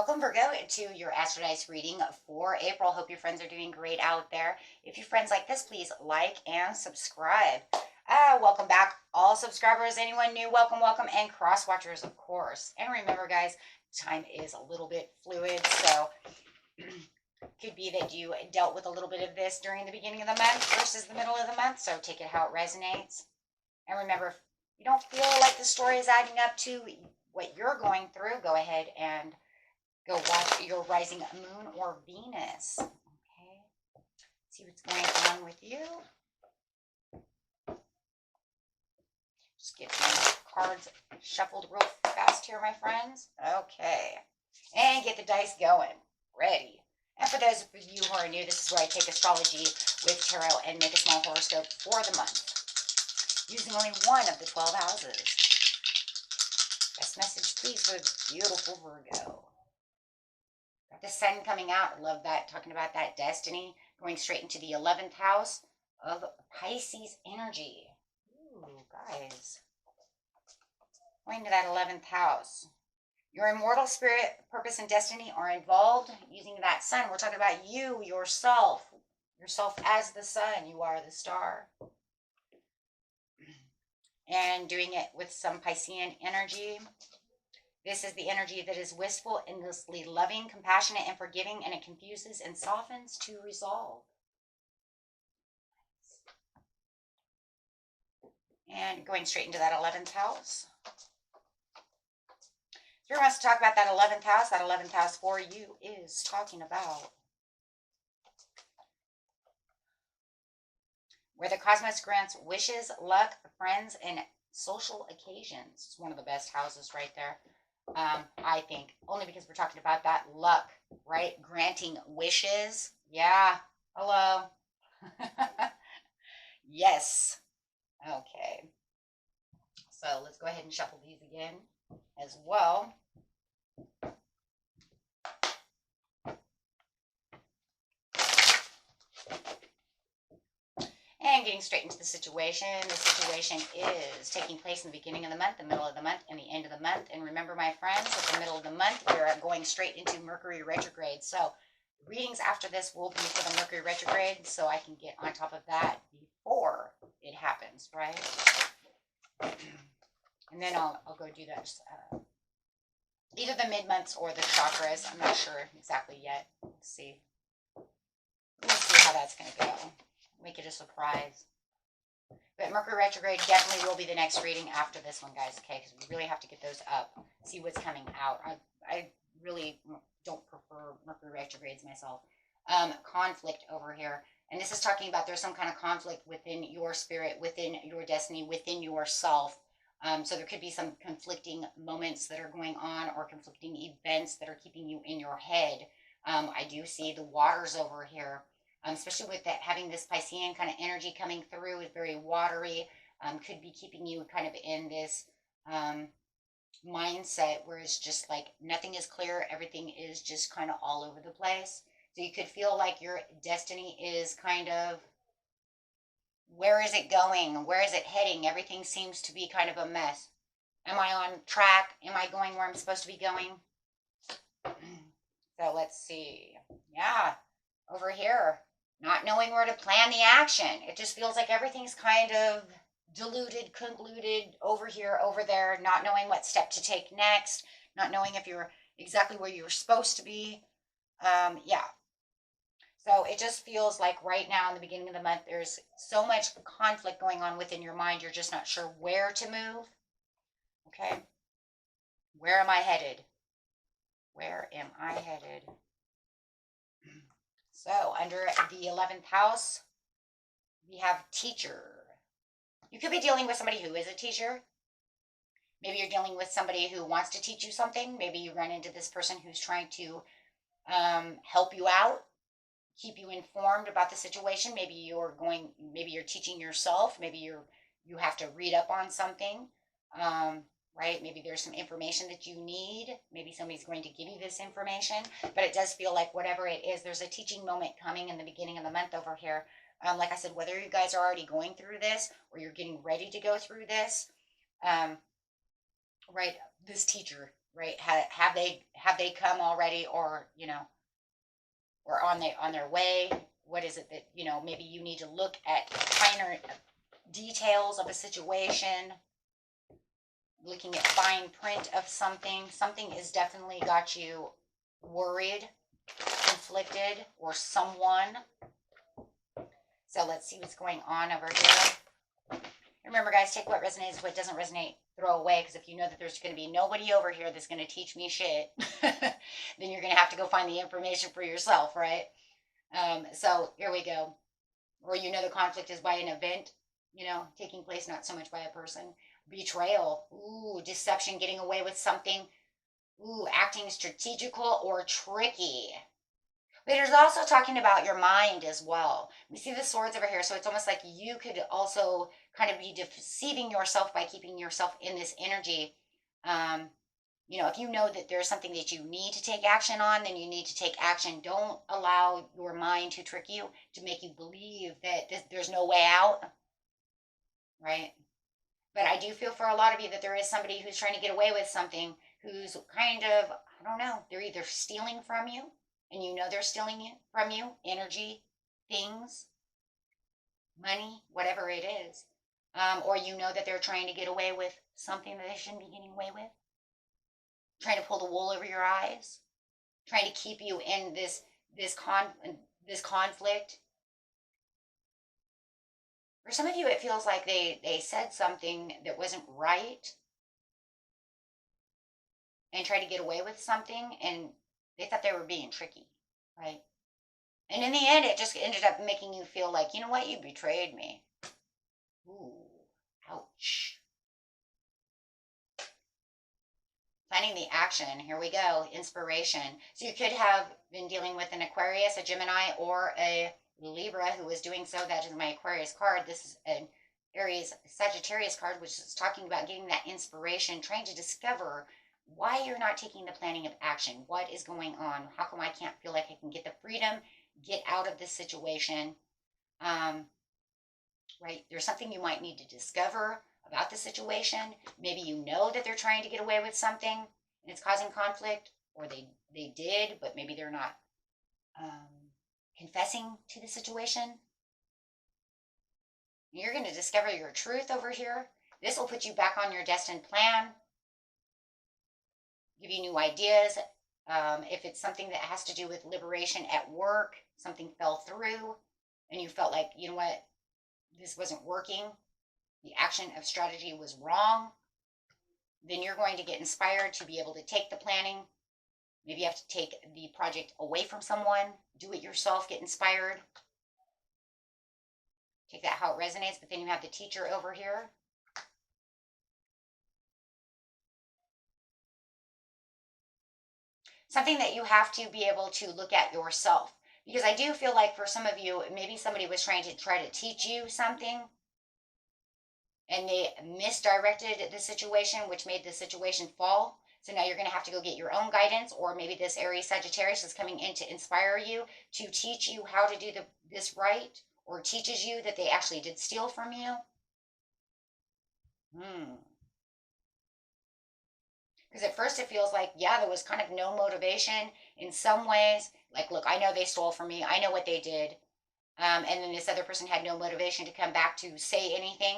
Welcome, Virgo, to your Astro Dice reading for April. Hope your friends are doing great out there. If your friends like this, please like and subscribe. Welcome back, all subscribers. Anyone new, welcome, welcome, and cross watchers, of course. And remember, guys, time is a little bit fluid, so could be that you dealt with a little bit of this during the beginning of the month versus the middle of the month, so take it how it resonates. And remember, if you don't feel like the story is adding up to what you're going through, go ahead and go watch your rising moon or Venus. Okay. See what's going on with you. Just get some cards shuffled real fast here, my friends. Okay. And get the dice going. Ready. And for those of you who are new, this is where I take astrology with tarot and make a small horoscope for the month, using only one of the 12 houses. Best message, please, for beautiful Virgo. Got the sun coming out. I love that. Talking about that destiny. Going straight into the 11th house of Pisces energy. Ooh, guys. Going to that 11th house. Your immortal spirit, purpose, and destiny are involved using that sun. We're talking about you, yourself. Yourself as the sun. You are the star. And doing it with some Piscean energy. This is the energy that is wistful, endlessly loving, compassionate, and forgiving, and it confuses and softens to resolve. And going straight into that 11th house. Spirit wants to talk about that 11th house. That 11th house for you is talking about where the cosmos grants wishes, luck, friends, and social occasions. It's one of the best houses right there. I think, only because we're talking about that luck, right? Granting wishes. Yeah. Hello. Yes. Okay. So let's go ahead and shuffle these again as well. And getting straight into the situation. The situation is taking place in the beginning of the month, the middle of the month, and the end of the month. And remember, my friends, at the middle of the month, we're going straight into Mercury retrograde. So readings after this will be for the Mercury retrograde, so I can get on top of that before it happens, right? And then I'll go do that. Either the mid-months or the chakras. I'm not sure exactly yet. Let's see. Let's see how that's going to go. Make it a surprise. But Mercury retrograde definitely will be the next reading after this one, guys, okay? Because we really have to get those up, see what's coming out. I really don't prefer Mercury retrogrades myself. Conflict over here. And this is talking about there's some kind of conflict within your spirit, within your destiny, within yourself. So there could be some conflicting moments that are going on or conflicting events that are keeping you in your head. I do see the waters over here. Especially with that, having this Piscean kind of energy coming through, is very watery, could be keeping you kind of in this mindset where it's just like nothing is clear, everything is just kind of all over the place. So you could feel like your destiny is kind of, where is it going? Where is it heading? Everything seems to be kind of a mess. Am I on track? Am I going where I'm supposed to be going? So let's see. Yeah, over here. Not knowing where to plan the action. It just feels like everything's kind of diluted, concluded, over here, over there, not knowing what step to take next, not knowing if you're exactly where you're supposed to be. Yeah. So it just feels like right now in the beginning of the month, there's so much conflict going on within your mind, you're just not sure where to move. Okay. Where am I headed? Where am I headed? So under the 11th house, we have teacher. You could be dealing with somebody who is a teacher. Maybe you're dealing with somebody who wants to teach you something. Maybe you run into this person who's trying to help you out, keep you informed about the situation. Maybe you're teaching yourself. Maybe you have to read up on something. Right? Maybe there's some information that you need. Maybe somebody's going to give you this information, but it does feel like whatever it is, there's a teaching moment coming in the beginning of the month over here. Like I said, whether you guys are already going through this or you're getting ready to go through this, right? This teacher right? Have they come already, or or on their way? What is it that maybe you need to look at finer details of a situation, looking at fine print of something. Something has definitely got you worried, conflicted, or someone. So let's see what's going on over here. Remember, guys, take what resonates, what doesn't resonate, throw away, because if you know that there's going to be nobody over here that's going to teach me shit, then you're going to have to go find the information for yourself, right? So here we go. Or the conflict is by an event, taking place, not so much by a person. Betrayal, ooh, deception, getting away with something, ooh, acting strategical or tricky. But there's also talking about your mind as well. We see the swords over here, so it's almost like you could also kind of be deceiving yourself by keeping yourself in this energy. If you know that there's something that you need to take action on, then you need to take action. Don't allow your mind to trick you, to make you believe that there's no way out, right? But I do feel for a lot of you that there is somebody who's trying to get away with something, who's kind of, I don't know, they're either stealing from you, and they're stealing it from you, energy, things, money, whatever it is. Or that they're trying to get away with something that they shouldn't be getting away with. Trying to pull the wool over your eyes. Trying to keep you in this conflict. For some of you, it feels like they said something that wasn't right and tried to get away with something, and they thought they were being tricky, right? And in the end, it just ended up making you feel like, you know what, you betrayed me. Ooh, ouch. Planning the action. Here we go. Inspiration. So you could have been dealing with an Aquarius, a Gemini, or a Libra who was doing so. That is my Aquarius card. This is an Aries Sagittarius card, which is talking about getting that inspiration, trying to discover why you're not taking the planning of action. What is going on? How come I can't feel like I can get the freedom, get out of this situation? Right? There's something you might need to discover about the situation. Maybe you know that they're trying to get away with something and it's causing conflict, or they did, but maybe they're not confessing to the situation. You're going to discover your truth over here. This will put you back on your destined plan, give you new ideas. If it's something that has to do with liberation at work, something fell through and you felt like, you know what, this wasn't working, the action of strategy was wrong, then you're going to get inspired to be able to take the planning. Maybe you have to take the project away from someone, do it yourself, get inspired. Take that how it resonates, but then you have the teacher over here. Something that you have to be able to look at yourself. Because I do feel like for some of you, maybe somebody was trying to teach you something and they misdirected the situation, which made the situation fall. So now you're going to have to go get your own guidance, or maybe this Aries Sagittarius is coming in to inspire you, to teach you how to do this right, or teaches you that they actually did steal from you. Because at first it feels like, yeah, there was kind of no motivation in some ways. Like, look, I know they stole from me. I know what they did. And then this other person had no motivation to come back to say anything,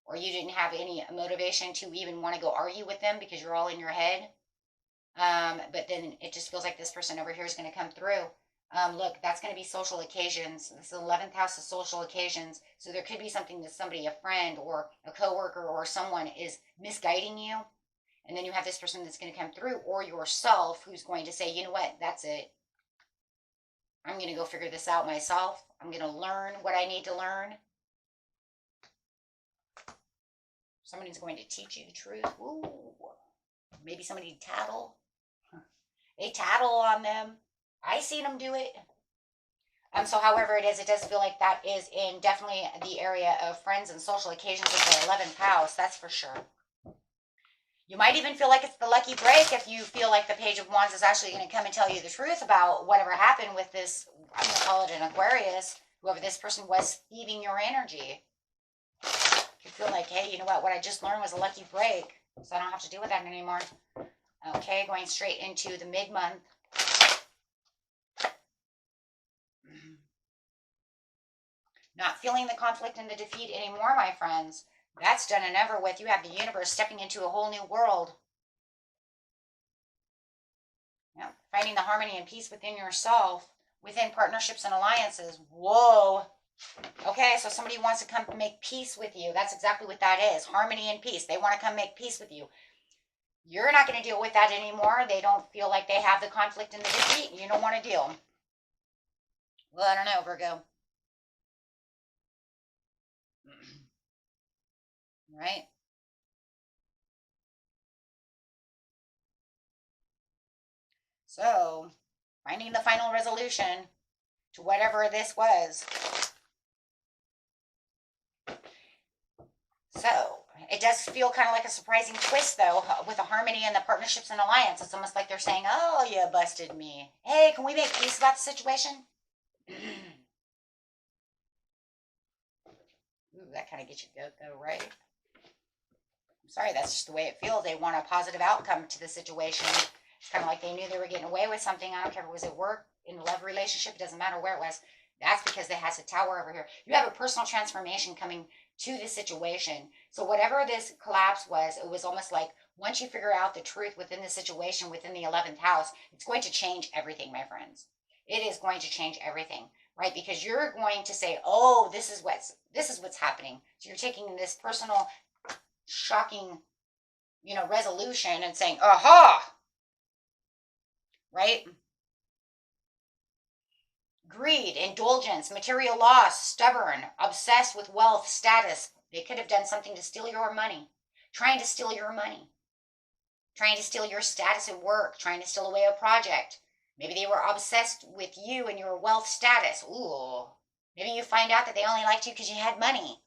or you didn't have any motivation to even want to go argue with them because you're all in your head. But then it just feels like this person over here is going to come through. Look, that's going to be social occasions. This is the 11th house of social occasions. So there could be something that somebody, a friend or a coworker or someone, is misguiding you. And then you have this person that's going to come through, or yourself, who's going to say, you know what, that's it. I'm going to go figure this out myself. I'm going to learn what I need to learn. Somebody's going to teach you the truth. Ooh, maybe somebody tattle. They tattle on them. I seen them do it. So however it is, it does feel like that is in definitely the area of friends and social occasions of the 11th house. That's for sure. You might even feel like it's the lucky break if you feel like the Page of Wands is actually going to come and tell you the truth about whatever happened with this, I'm going to call it an Aquarius, whoever this person was thieving your energy. You feel like, hey, you know what I just learned was a lucky break, so I don't have to deal with that anymore. Okay, going straight into the mid-month. Not feeling the conflict and the defeat anymore, my friends. That's done and over with. You have the universe stepping into a whole new world. Yeah, finding the harmony and peace within yourself, within partnerships and alliances. Whoa. Okay, so somebody wants to come make peace with you. That's exactly what that is. Harmony and peace. They want to come make peace with you. You're not going to deal with that anymore. They don't feel like they have the conflict and the defeat. You don't want to deal. Well, I don't know, Virgo. Right? So, finding the final resolution to whatever this was. So, it does feel kind of like a surprising twist, though, with the harmony and the partnerships and alliance. It's almost like they're saying, oh, you busted me. Hey, can we make peace about the situation? Ooh, that kind of gets you go, right? I'm sorry, that's just the way it feels. They want a positive outcome to the situation. It's kind of like they knew they were getting away with something. I don't care if it was at work, in a love relationship, it doesn't matter where it was. That's because they has a tower over here. You have a personal transformation coming to this situation. So whatever this collapse was, it was almost like once you figure out the truth within the situation, within the 11th house, it's going to change everything, my friends. It is going to change everything, right? Because you're going to say, oh, this is what's happening. So you're taking this personal, shocking, resolution and saying, aha, right? Greed, indulgence, material loss, stubborn, obsessed with wealth, status. They could have done something to steal your money, trying to steal your money, trying to steal your status at work, trying to steal away a project. Maybe they were obsessed with you and your wealth status. Ooh. Maybe you find out that they only liked you because you had money.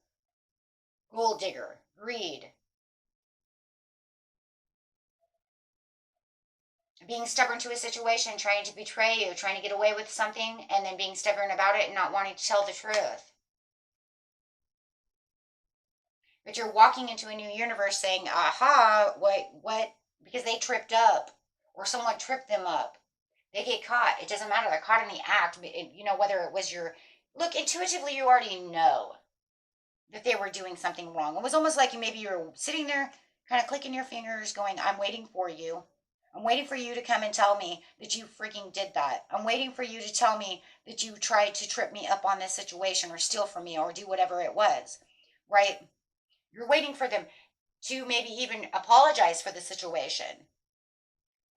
Gold digger, greed. Being stubborn to a situation, trying to betray you, trying to get away with something, and then being stubborn about it and not wanting to tell the truth. But you're walking into a new universe saying, aha, what? Because they tripped up or someone tripped them up. They get caught. It doesn't matter. They're caught in the act. Whether it was look, intuitively, you already know that they were doing something wrong. It was almost like maybe you were sitting there kind of clicking your fingers going, I'm waiting for you. I'm waiting for you to come and tell me that you freaking did that. I'm waiting for you to tell me that you tried to trip me up on this situation or steal from me or do whatever it was, right? You're waiting for them to maybe even apologize for the situation,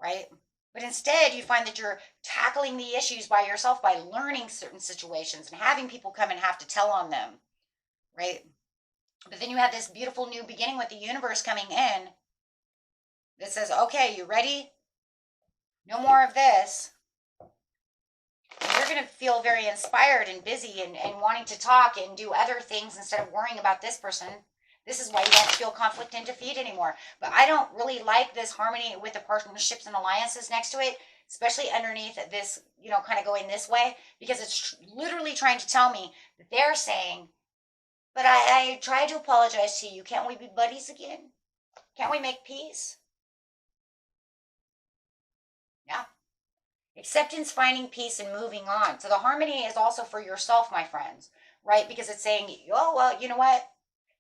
right? But instead, you find that you're tackling the issues by yourself by learning certain situations and having people come and have to tell on them, right? But then you have this beautiful new beginning with the universe coming in that says, okay, you ready? No more of this. And you're going to feel very inspired and busy and wanting to talk and do other things instead of worrying about this person. This is why you don't feel conflict and defeat anymore. But I don't really like this harmony with the partnerships and alliances next to it, especially underneath this, kind of going this way, because it's literally trying to tell me that they're saying, but I tried to apologize to you. Can't we be buddies again? Can't we make peace? Yeah. Acceptance, finding peace, and moving on. So the harmony is also for yourself, my friends, right? Because it's saying, oh, well, you know what?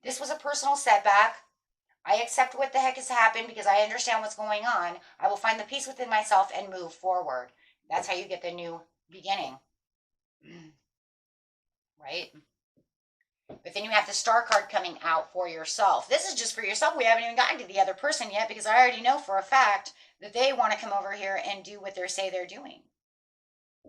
This was a personal setback. I accept what the heck has happened because I understand what's going on. I will find the peace within myself and move forward. That's how you get the new beginning. Right? But then you have the star card coming out for yourself. This is just for yourself. We haven't even gotten to the other person yet because I already know for a fact that they want to come over here and do what they say they're doing.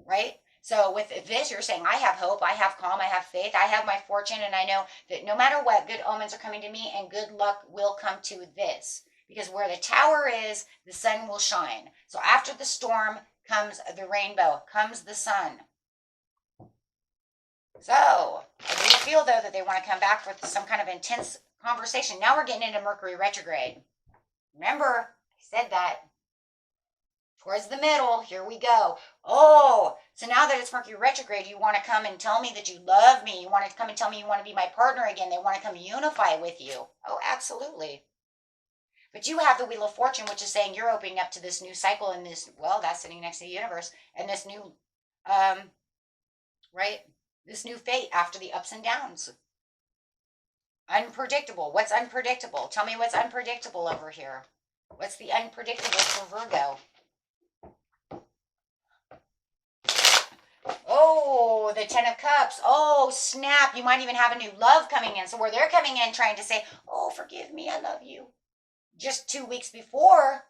Right? So with this, you're saying, I have hope, I have calm, I have faith, I have my fortune, and I know that no matter what, good omens are coming to me and good luck will come to this. Because where the tower is, the sun will shine. So after the storm comes the rainbow, comes the sun. So I do feel, though, that they want to come back with some kind of intense conversation. Now we're getting into Mercury retrograde. Remember, I said that. Towards the middle, here we go. Oh, so now that it's Mercury retrograde, you want to come and tell me that you love me. You want to come and tell me you want to be my partner again. They want to come unify with you. Oh, absolutely. But you have the Wheel of Fortune, which is saying you're opening up to this new cycle and this, well, that's sitting next to the universe, and this new, right? This new fate after the ups and downs. Unpredictable. What's unpredictable? Tell me what's unpredictable over here. What's the unpredictable for Virgo? Oh, the Ten of Cups. Oh, snap. You might even have a new love coming in. So where they're coming in trying to say, oh, forgive me, I love you. Just 2 weeks before,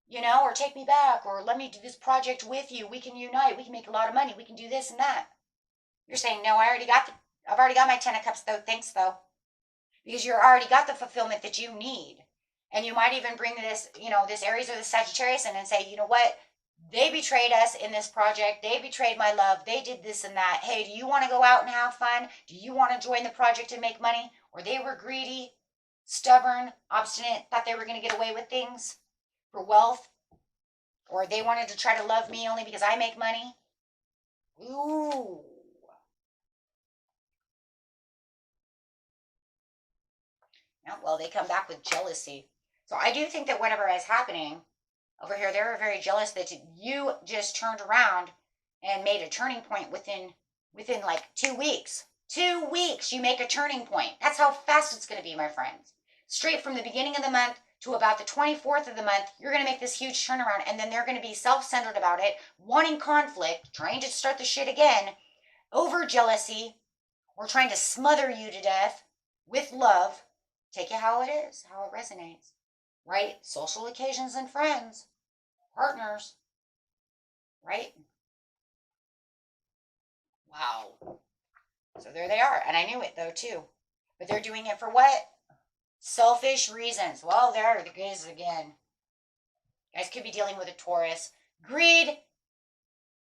you know, or take me back, or let me do this project with you. We can unite. We can make a lot of money. We can do this and that. You're saying, no, I've already got my Ten of Cups, though. Thanks, though. Because you've already got the fulfillment that you need. And you might even bring this, you know, this Aries or the Sagittarius in and say, you know what? They betrayed us in this project. They betrayed my love. They did this and that. Hey, do you want to go out and have fun? Do you want to join the project and make money? Or they were greedy, stubborn, obstinate, thought they were going to get away with things for wealth? Or they wanted to try to love me only because I make money? Ooh. Yeah, well, they come back with jealousy. So I do think that whatever is happening over here, they're very jealous that you just turned around and made a turning point within like 2 weeks. 2 weeks, you make a turning point. That's how fast it's going to be, my friends. Straight from the beginning of the month to about the 24th of the month, you're going to make this huge turnaround, and then they're going to be self-centered about it, wanting conflict, trying to start the shit again, over jealousy, or trying to smother you to death with love. Take it how it is, how it resonates, right? Social occasions and friends, partners, right? Wow. So there they are. And I knew it, though, too. But they're doing it for what? Selfish reasons. Well, there it is again. You guys could be dealing with a Taurus. Greed,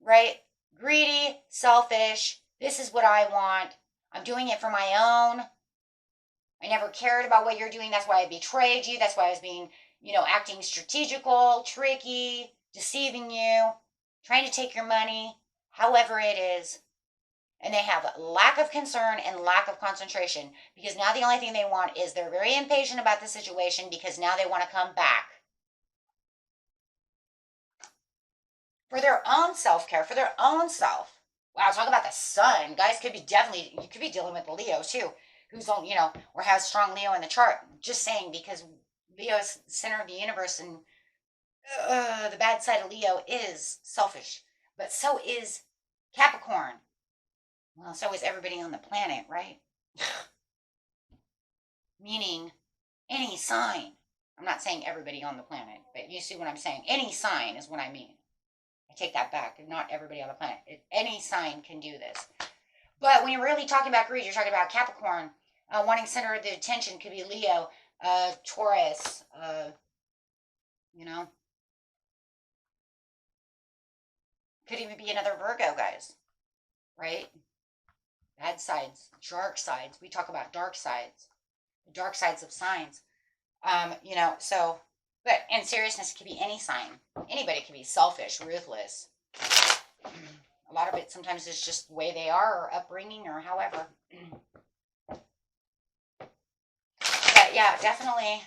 right? Greedy, selfish. This is what I want. I'm doing it for my own. I never cared about what you're doing. That's why I betrayed you. That's why I was being, you know, acting strategical, tricky, deceiving you, trying to take your money, however it is. And they have lack of concern and lack of concentration because now the only thing they want is they're very impatient about the situation because now they want to come back. For their own self-care, for their own self. Wow, talk about the sun. Guys you could be dealing with Leo too, who's on, you know, or has strong Leo in the chart. Just saying, because Leo is the center of the universe, and the bad side of Leo is selfish. But so is Capricorn. Well, so is everybody on the planet, right? Meaning any sign. I'm not saying everybody on the planet, but you see what I'm saying. Any sign is what I mean. I take that back. Not everybody on the planet. Any sign can do this. But when you're really talking about greed, you're talking about Capricorn. Wanting center of the attention could be Leo, Taurus, you know. Could even be another Virgo, guys. Right? Bad sides, dark sides. We talk about dark sides. The dark sides of signs. You know, so, but in seriousness, it could be any sign. Anybody can be selfish, ruthless. A lot of it sometimes is just the way they are, or upbringing, or however. But yeah, definitely.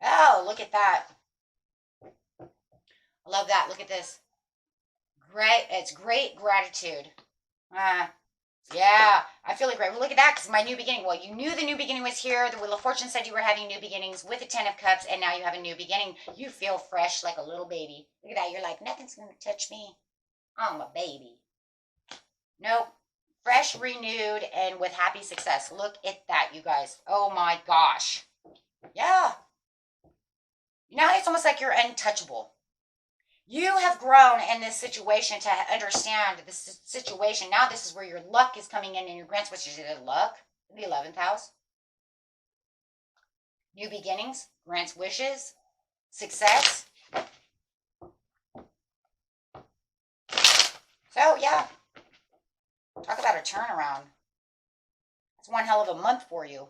Oh, look at that. I love that. Look at this. Great. It's great gratitude. Yeah, I feel like, right. Well, look at that, because my new beginning. Well, you knew the new beginning was here. The Wheel of Fortune said you were having new beginnings with the Ten of Cups, and now you have a new beginning. You feel fresh like a little baby. Look at that. You're like, nothing's going to touch me. I'm a baby. Nope. Fresh, renewed, and with happy success. Look at that, you guys. Oh, my gosh. Yeah. Now it's almost like you're untouchable. You have grown in this situation to understand this situation. Now this is where your luck is coming in and your grants, which is luck, the 11th house. New beginnings, grants wishes, success. So, yeah. Talk about a turnaround. It's one hell of a month for you.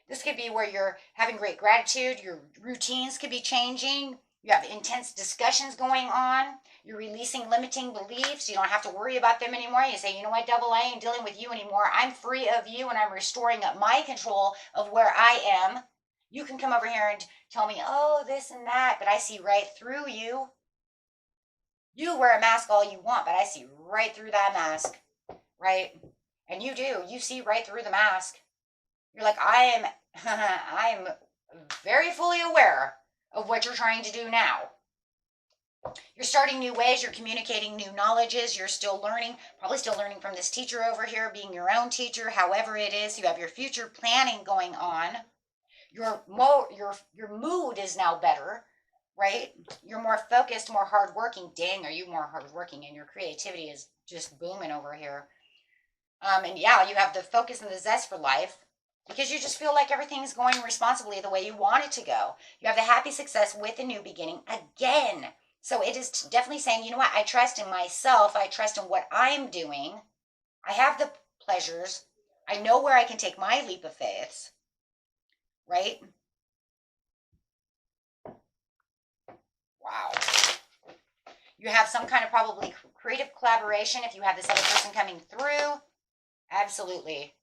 This could be where you're having great gratitude. Your routines could be changing. You have intense discussions going on. You're releasing limiting beliefs. You don't have to worry about them anymore. You say, you know what, devil, I ain't dealing with you anymore. I'm free of you, and I'm restoring my control of where I am. You can come over here and tell me, oh, this and that, but I see right through you. You wear a mask all you want, but I see right through that mask, right? And you do. You see right through the mask. You're like, I'm very fully aware of what you're trying to do now. You're starting new ways, you're communicating new knowledges, you're still learning, probably still learning from this teacher over here, being your own teacher, however it is. You have your future planning going on. Your mood is now better, right? You're more focused, more hardworking. Dang, are you more hardworking? And your creativity is just booming over here. And yeah, you have the focus and the zest for life because you just feel like everything's going responsibly the way you want it to go. You have the happy success with a new beginning again. So it is definitely saying, you know what? I trust in myself. I trust in what I'm doing. I have the pleasures. I know where I can take my leap of faith, right? Wow. You have some kind of probably creative collaboration if you have this other person coming through. Absolutely.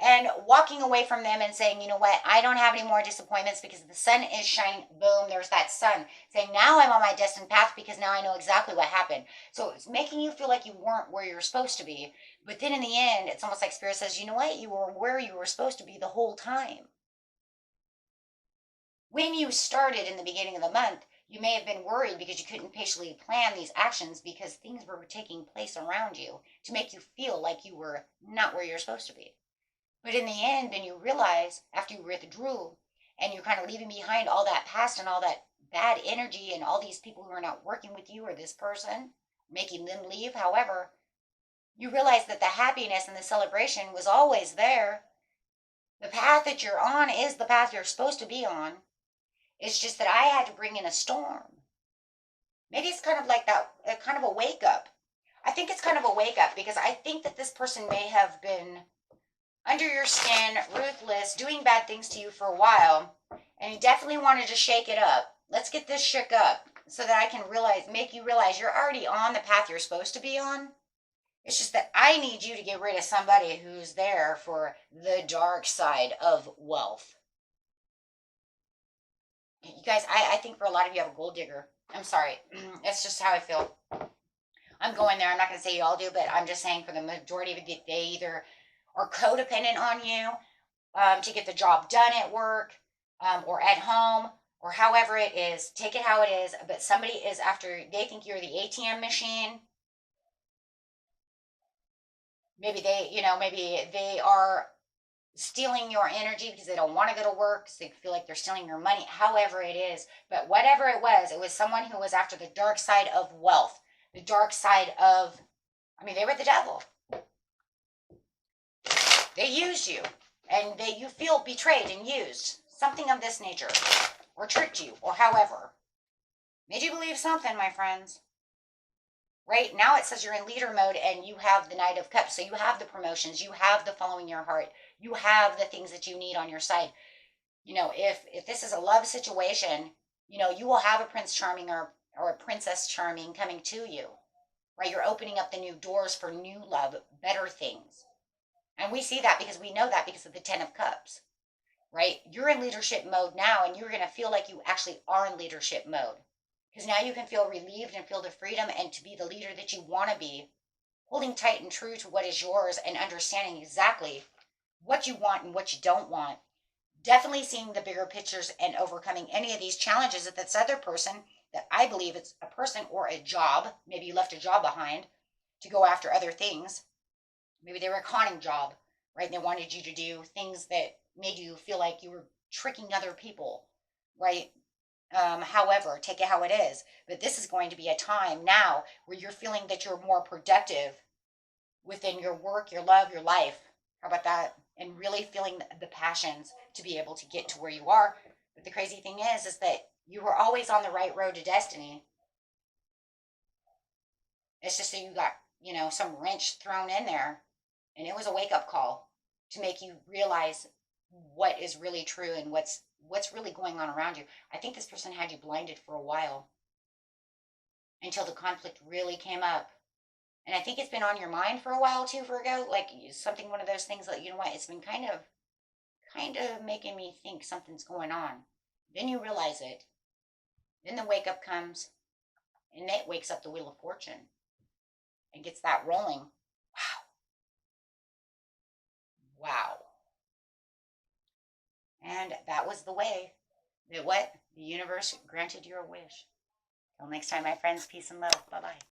And walking away from them and saying, you know what, I don't have any more disappointments because the sun is shining. Boom, there's that sun. Saying, now I'm on my destined path because now I know exactly what happened. So it's making you feel like you weren't where you're supposed to be. But then in the end, it's almost like Spirit says, you know what, you were where you were supposed to be the whole time. When you started in the beginning of the month, you may have been worried because you couldn't patiently plan these actions because things were taking place around you to make you feel like you were not where you're supposed to be. But in the end, then you realize after you withdrew and you're kind of leaving behind all that past and all that bad energy and all these people who are not working with you or this person, making them leave. However, you realize that the happiness and the celebration was always there. The path that you're on is the path you're supposed to be on. It's just that I had to bring in a storm. Maybe it's kind of like that, kind of a wake up. I think it's kind of a wake up because I think that this person may have been under your skin, ruthless, doing bad things to you for a while, and you definitely wanted to shake it up. Let's get this shook up so that I can make you realize you're already on the path you're supposed to be on. It's just that I need you to get rid of somebody who's there for the dark side of wealth. You guys, I think for a lot of you have a gold digger. I'm sorry. That's just how I feel. I'm going there. I'm not going to say you all do, but I'm just saying for the majority of it, they either are codependent on you to get the job done at work or at home or however it is. Take it how it is. But somebody is after, they think you're the ATM machine. Maybe they are stealing your energy because they don't want to go to work because they feel like they're stealing your money, however it is. But whatever it was someone who was after the dark side of wealth, the dark side of, they were the devil. They used you and you feel betrayed and used, something of this nature, or tricked you, or however. Made you believe something, my friends. Right now it says you're in leader mode and you have the Knight of Cups. So you have the promotions, you have the following your heart, you have the things that you need on your side. If this is a love situation, you will have a Prince Charming or a Princess Charming coming to you. Right? You're opening up the new doors for new love, better things. And we see that because we know that because of the Ten of Cups. Right? You're in leadership mode now and you're going to feel like you actually are in leadership mode. Because now you can feel relieved and feel the freedom and to be the leader that you want to be, holding tight and true to what is yours and understanding exactly what you want and what you don't want. Definitely seeing the bigger pictures and overcoming any of these challenges that this other person, that I believe it's a person or a job, maybe you left a job behind to go after other things. Maybe they were a conning job, right? And they wanted you to do things that made you feel like you were tricking other people, right? However, take it how it is. But this is going to be a time now where you're feeling that you're more productive within your work, your love, your life. How about that? And really feeling the passions to be able to get to where you are. But the crazy thing is that you were always on the right road to destiny. It's just that you got, some wrench thrown in there. And it was a wake-up call to make you realize what is really true and what's really going on around you. I think this person had you blinded for a while until the conflict really came up. And I think it's been on your mind for a while too, Virgo. Like something, one of those things that, it's been kind of kind of making me think something's going on. Then you realize it. Then the wake up comes, and it wakes up the Wheel of Fortune and gets that rolling. Wow. Wow. And that was the way that what? The universe granted your wish. Till next time, my friends, peace and love. Bye-bye.